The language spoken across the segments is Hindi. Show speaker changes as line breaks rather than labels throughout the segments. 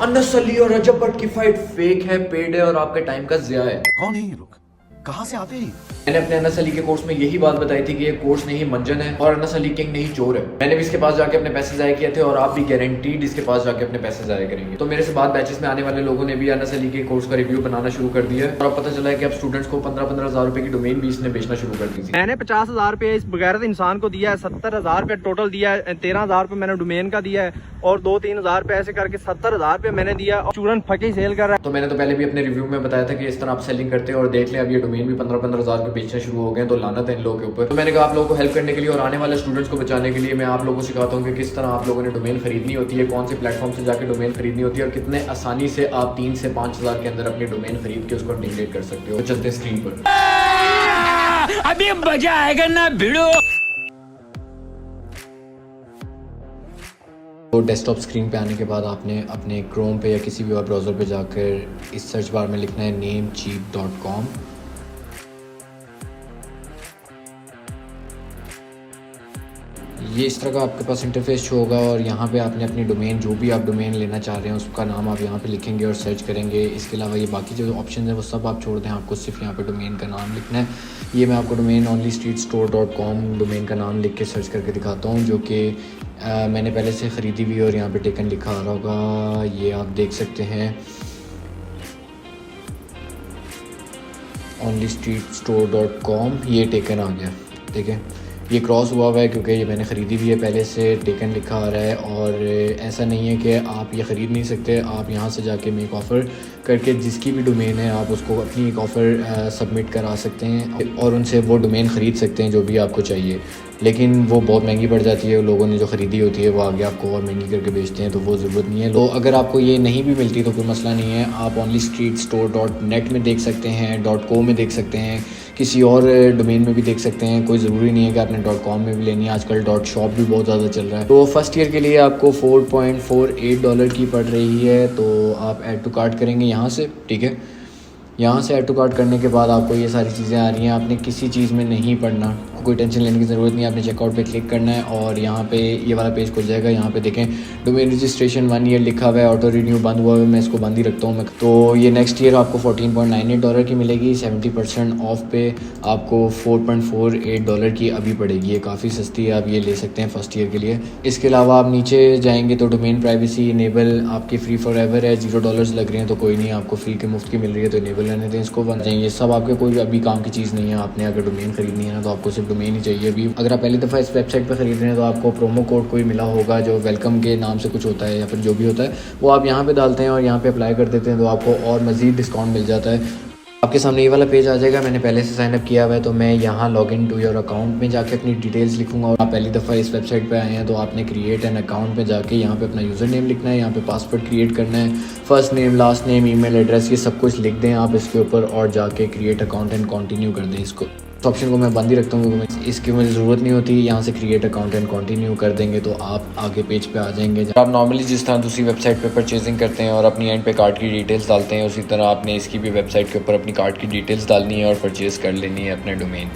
अनस अली और रजब भट्ट की फाइट फेक है, पेड है और आपके टाइम का ज़िया है।
कौन है ये लोग, कहाँ से आते हैं?
मैंने अपने अनस अली के कोर्स में यही बात बताई थी कि ये कोर्स नहीं मंजन है और अनस अली किंग नहीं चोर है। मैंने भी इसके पास जाके अपने पैसे जाए किए थे और आप भी गारंटीड इसके पास जाके अपने पैसे जाए करेंगे। तो मेरे से बाद बैचेस में आने वाले लोगों ने भी अनस अली के कोर्स का रिव्यू बनाना शुरू कर दिया है और अब पता चला है कि अब स्टूडेंट्स को 15-15 हज़ार रुपए की डोमेन भी इसने बेचना शुरू कर दी थी।
मैंने 50,000 रुपये इस बगैरत इंसान को दिया है, 70,000 रुपये टोटल दिया है, 13,000 रुपये मैंने डोमेन का दिया है और 2-3 हज़ार रुपये ऐसे करके 70,000 रुपये मैंने दिया और चूरन फकी सेल कर रहा है।
तो मैंने तो पहले भी अपने रिव्यू में बताया था कि इस तरह आप सेलिंग करते हैं और देख लें अब ये डोमेन भी 15-15 हज़ार के बेचना शुरू हो गए, तो लानत है इन लोगों के ऊपर। तो मैंने कहा आप लोगों को हेल्प करने के लिए और आने वाले स्टूडेंट्स को बचाने के लिए मैं आप लोगों को सिखाता हूँ कि किस तरह आप लोगों ने डोमेन खरीदनी होती है, कौन से प्लेटफॉर्म से जाकर डोमेन खरीदनी होती है और कितने आसानी से आप 3 से 5 हज़ार के अंदर अपनी डोमेन खरीद के उसको इंटीग्रेट कर सकते हो। तो चलते हैं स्क्रीन पर।
अभी मजा आएगा ना भिड़ो।
तो डेस्कटॉप स्क्रीन पे आने के बाद आपने अपने क्रोम पे या किसी भी और ब्राउज़र पे जाकर इस सर्च बार में लिखना है namecheap.com। ये इस तरह का आपके पास इंटरफेस शो होगा और यहाँ पे आपने अपनी डोमेन, जो भी आप डोमेन लेना चाह रहे हैं उसका नाम आप यहाँ पे लिखेंगे और सर्च करेंगे। इसके अलावा ये बाकी जो ऑप्शन है वो सब आप छोड़ दें, आपको सिर्फ यहाँ पे डोमेन का नाम लिखना है। ये मैं आपको डोमेन onlystreetstore.com डोमेन का नाम लिख के सर्च करके दिखाता हूँ, जो कि मैंने पहले से ख़रीदी हुई और यहाँ पे टेकन लिखा आ रहा होगा, ये आप देख सकते हैं onlystreetstore.com। ये टेकन आ गया, ठीक है। ये क्रॉस हुआ है क्योंकि ये मैंने ख़रीदी हुई है पहले से, टेकन लिखा आ रहा है। और ऐसा नहीं है कि आप ये ख़रीद नहीं सकते, आप यहाँ से जाके मेक ऑफ़र करके जिसकी भी डोमेन है आप उसको अपनी एक ऑफ़र सबमिट करा सकते हैं और उनसे वो डोमेन ख़रीद सकते हैं जो भी आपको चाहिए। लेकिन वो बहुत महंगी पड़ जाती है, लोगों ने जो ख़रीदी होती है वो आगे आपको और महंगी करके बेचते हैं, तो वो ज़रूरत नहीं है। तो अगर आपको ये नहीं भी मिलती तो कोई मसला नहीं है, आप onlystreetstore.net में देख सकते हैं, .co में देख सकते हैं, किसी और डोमेन में भी देख सकते हैं। कोई ज़रूरी नहीं है कि आपने .com में भी लेनी है, आजकल .shop भी बहुत ज़्यादा चल रहा है। तो फर्स्ट ईयर के लिए आपको $4.48 की पड़ रही है। तो आप ऐड टू कार्ट करेंगे यहाँ से, ठीक है। यहाँ से ऐड टू कार्ट करने के बाद आपको ये सारी चीज़ें आ रही हैं, आपने किसी चीज़ में नहीं पढ़ना, कोई टेंशन लेने की ज़रूरत नहीं है। आपने चेकआउट पे क्लिक करना है और यहाँ पे ये वाला पेज खुल जाएगा। यहाँ पे देखें डोमेन रजिस्ट्रेशन 1 ईयर लिखा हुआ है, ऑटो रिन्यू बंद हुआ है, मैं इसको बंद ही रखता हूँ। तो ये नेक्स्ट ईयर आपको $14.98 की मिलेगी, 70% ऑफ पे आपको $4.48 की अभी पड़ेगी। ये काफ़ी सस्ती है, आप ये ले सकते हैं फर्स्ट ईयर के लिए। इसके अलावा आप नीचे जाएंगे तो डोमेन प्राइवेसी इनेबल आपकी फ्री फॉर एवर है, $0 लग रहे हैं, तो कोई नहीं, आपको फ्री के मुफ्त की मिल रही है तो इनेबल रहने दें इसको। बन जाएंगे, ये सब आपके कोई अभी काम की चीज़ नहीं है। आपने अगर डोमेन खरीदनी है ना तो आपको सिर्फ डोमेन ही चाहिए अभी। अगर आप पहली दफ़ा इस वेबसाइट पर खरीद रहे हैं तो आपको प्रोमो कोड कोई मिला होगा जो वेलकम के नाम से कुछ होता है या फिर जो भी होता है वो आप यहाँ पे डालते हैं और यहाँ पे अप्लाई कर देते हैं, तो आपको और मज़ीद डिस्काउंट मिल जाता है। आपके सामने ये वाला पेज आ जाएगा। मैंने पहले से साइन अप किया हुआ है तो मैं यहाँ log in to your account में जाके अपनी डिटेल्स लिखूंगा। और आप पहली दफ़ा इस वेबसाइट पे आए हैं तो आपने क्रिएट एन अकाउंट में जाके यहाँ पे अपना यूज़र नेम लिखना है, यहाँ पे पासवर्ड क्रिएट करना है, first name, last name, email address, ये सब कुछ लिख दें आप इसके ऊपर और जाके क्रिएट अकाउंट एंड कंटिन्यू कर दें। इसको इस ऑप्शन को मैं बंद ही रखता हूँ क्योंकि इसकी मुझे ज़रूरत नहीं होती। यहाँ से क्रिएट अकाउंट एंड कंटिन्यू कर देंगे तो आप आगे पेज पे आ जाएंगे। आप नॉर्मली जिस तरह दूसरी वेबसाइट पे परचेजिंग करते हैं और अपनी एंड पे कार्ड की डिटेल्स डालते हैं, उसी तरह आपने इसकी भी वेबसाइट के ऊपर अपनी कार्ड की डिटेल्स डालनी है और परचेज़ कर लेनी है अपने डोमेन।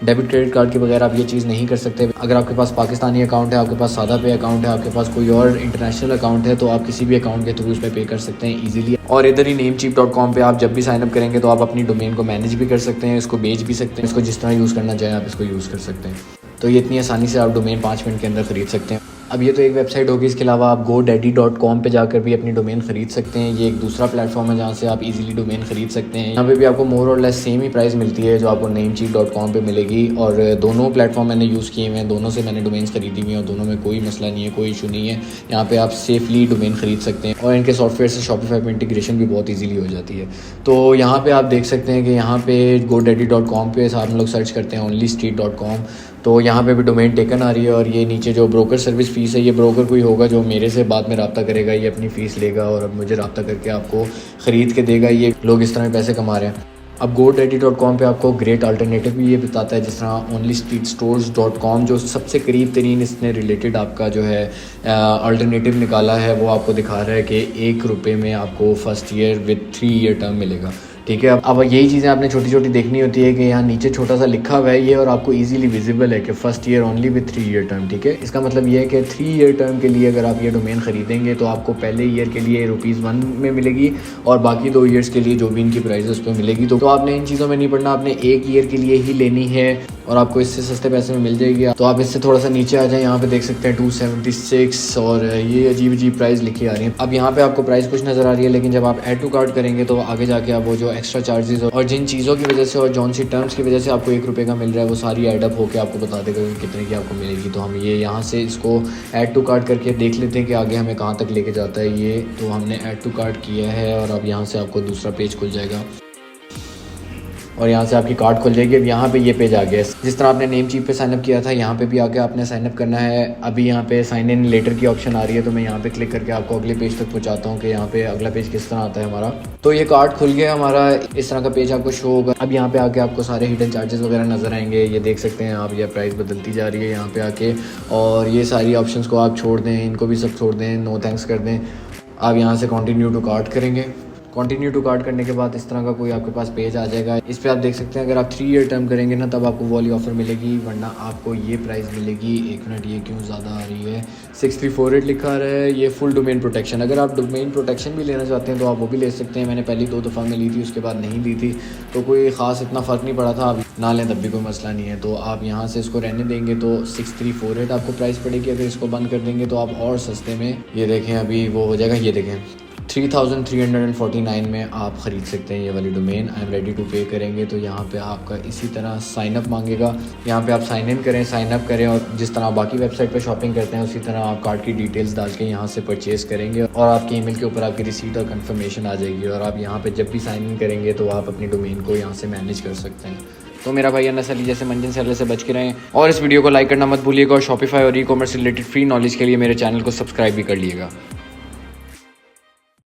डेबिट क्रेडिट कार्ड के बगैर आप ये चीज़ नहीं कर सकते। अगर आपके पास पाकिस्तानी अकाउंट है, आपके पास सादा पे अकाउंट है, आपके पास कोई और इंटरनेशनल अकाउंट है तो आप किसी भी अकाउंट के थ्रू उस पर पे कर सकते हैं ईजिली। और इधर ही namecheap.com पे आप जब भी साइनअप करेंगे तो आप अपनी डोमेन को मैनेज भी कर सकते हैं, इसको बेच भी सकते हैं, इसको जिस तरह यूज़ करना चाहें आप इसको यूज़ कर सकते हैं। तो ये इतनी आसानी से आप डोमेन 5 मिनट के अंदर ख़रीद सकते हैं। अब ये तो एक वेबसाइट होगी, इसके अलावा आप godaddy.com पे जाकर भी अपनी डोमेन ख़रीद सकते हैं। ये एक दूसरा प्लेटफॉर्म है जहाँ से आप इजीली डोमेन ख़रीद सकते हैं। यहाँ पे भी आपको मोर और लेस सेम ही प्राइस मिलती है जो आपको namecheap.com पे मिलेगी। और दोनों प्लेटफॉर्म मैंने यूज़ किए हुए हैं, दोनों से मैंने डोमेन्स ख़रीदी हुई हैं और दोनों में कोई मसला नहीं है, कोई इशू नहीं है। यहाँ पर आप सेफली डोमेन ख़रीद सकते हैं और इनके सॉफ्टवेयर से शॉपिफाई में इंटीग्रेशन भी बहुत ईजीली हो जाती है। तो यहाँ पर आप देख सकते हैं कि यहाँ पर godaddy.com पे हम लोग सर्च करते हैं onlystreet.com, तो यहाँ पे भी डोमेन टेकन आ रही है। और ये नीचे जो ब्रोकर सर्विस फ़ीस है, ये ब्रोकर कोई होगा जो मेरे से बाद में रब्ता करेगा, ये अपनी फ़ीस लेगा और अब मुझे रब्ता करके आपको ख़रीद के देगा। ये लोग इस तरह पैसे कमा रहे हैं। अब godaddy.com पे आपको ग्रेट अल्टरनेटिव भी ये बताता है, जिस तरह onlystreetstores.com जो सबसे करीब तरीन इसने रिलेटेड आपका जो है अल्टरनेटिव निकाला है वो आपको दिखा रहा है कि ₹1 में आपको first year with 3 year term मिलेगा। ठीक है। अब यही चीज़ें आपने छोटी छोटी देखनी होती है कि यहाँ नीचे छोटा सा लिखा हुआ है ये और आपको इजीली विजिबल है कि first year only with 3 year term. ठीक है, इसका मतलब ये है कि 3 ईयर टर्म के लिए अगर आप ये डोमेन खरीदेंगे तो आपको पहले ईयर के लिए ₹1 में मिलेगी और बाकी 2 ईयर्स के लिए जो भी इनकी प्राइस उस पर मिलेगी। तो आपने इन चीज़ों में नहीं पढ़ना, आपने 1 ईयर के लिए ही लेनी है और आपको इससे सस्ते पैसे में मिल जाएगी। तो आप इससे थोड़ा सा नीचे आ जाए, यहाँ पे देख सकते हैं 276 और ये अजीब अजीब प्राइस लिखी आ रही है। अब यहाँ पे आपको प्राइस कुछ नज़र आ रही है, लेकिन जब आप ऐड टू कार्ट करेंगे तो आगे जाके आप वो जो एक्स्ट्रा चार्जेस और जिन चीज़ों की वजह से और जौन सी टर्म्स की वजह से आपको ₹1 का मिल रहा है वो सारी एडअप होकर आपको बता देगा कि कितने की आपको मिलेगी। तो हम ये यहाँ से इसको ऐड टू कार्ट करके देख लेते हैं कि आगे हमें कहाँ तक लेके जाता है ये। तो हमने ऐड टू कार्ट किया है और अब यहाँ से आपको दूसरा पेज खुल जाएगा और यहाँ से आपकी कार्ड खुल जाएगी। अब यहाँ पे ये पेज आ गया है। जिस तरह आपने नेम चीप पे साइनअप किया था यहाँ पे भी आके आपने साइनअप करना है। अभी यहाँ पे साइन इन लेटर की ऑप्शन आ रही है, तो मैं यहाँ पे क्लिक करके आपको अगले पेज तक पहुँचाता हूँ कि यहाँ पे अगला पेज किस तरह आता है हमारा। तो ये कार्ड खुल गया हमारा, इस तरह का पेज आपको शो होगा। अब यहाँ पे आके आपको सारे हिडन चार्जेस वगैरह नजर आएंगे, ये देख सकते हैं आप। ये प्राइस बदलती जा रही है यहाँ पे आके और ये सारी ऑप्शंस को आप छोड़ दें, इनको भी सब छोड़ दें, नो थैंक्स कर दें। आप यहाँ से कंटिन्यू टू कार्ट करेंगे। कंटिन्यू टू कार्ट करने के बाद इस तरह का कोई आपके पास पेज आ जाएगा। इस पे आप देख सकते हैं अगर आप 3 ईयर टर्म करेंगे ना तब आपको वो वाली ऑफर मिलेगी, वरना आपको ये प्राइस मिलेगी। 1 मिनट, ये क्यों ज़्यादा आ रही है, 6348 लिखा आ रहा है। ये फुल डोमेन प्रोटेक्शन, अगर आप डोमेन प्रोटेक्शन भी लेना चाहते हैं तो आप वो भी ले सकते हैं। मैंने पहली 2 दफ़ा में ली थी, उसके बाद नहीं ली थी, तो कोई ख़ास इतना फ़र्क नहीं पड़ा था। आप ना लें तब भी कोई मसला नहीं है। तो आप यहाँ से इसको रहने देंगे तो 6348 आपको प्राइस पड़ेगी। अगर इसको बंद कर देंगे तो आप और सस्ते में, ये देखें अभी वो हो जाएगा, ये देखें 3349 में आप ख़रीद सकते हैं ये वाली domain. I am ready to pay करेंगे तो यहाँ पे आपका इसी तरह साइन अप मांगेगा। यहाँ पे आप साइन इन करें, साइन अप करें और जिस तरह बाकी वेबसाइट पे शॉपिंग करते हैं उसी तरह आप कार्ड की डिटेल्स डाल के यहाँ से परचेज़ करेंगे और आपके ईमेल के ऊपर आपकी रिसीट और कंफर्मेशन आ जाएगी। और आप यहाँ पर जब भी साइन इन करेंगे तो आप अपनी डोमेन को यहाँ से मैनेज कर सकते हैं। तो मेरा भाई अन्ना सली जैसे मंजन सेलर से बच के रहें और इस वीडियो को लाइक करना मत भूलिएगा और शॉपिफाई और e commerce related free knowledge के लिए मेरे चैनल को सब्सक्राइब भी कर लीजिएगा।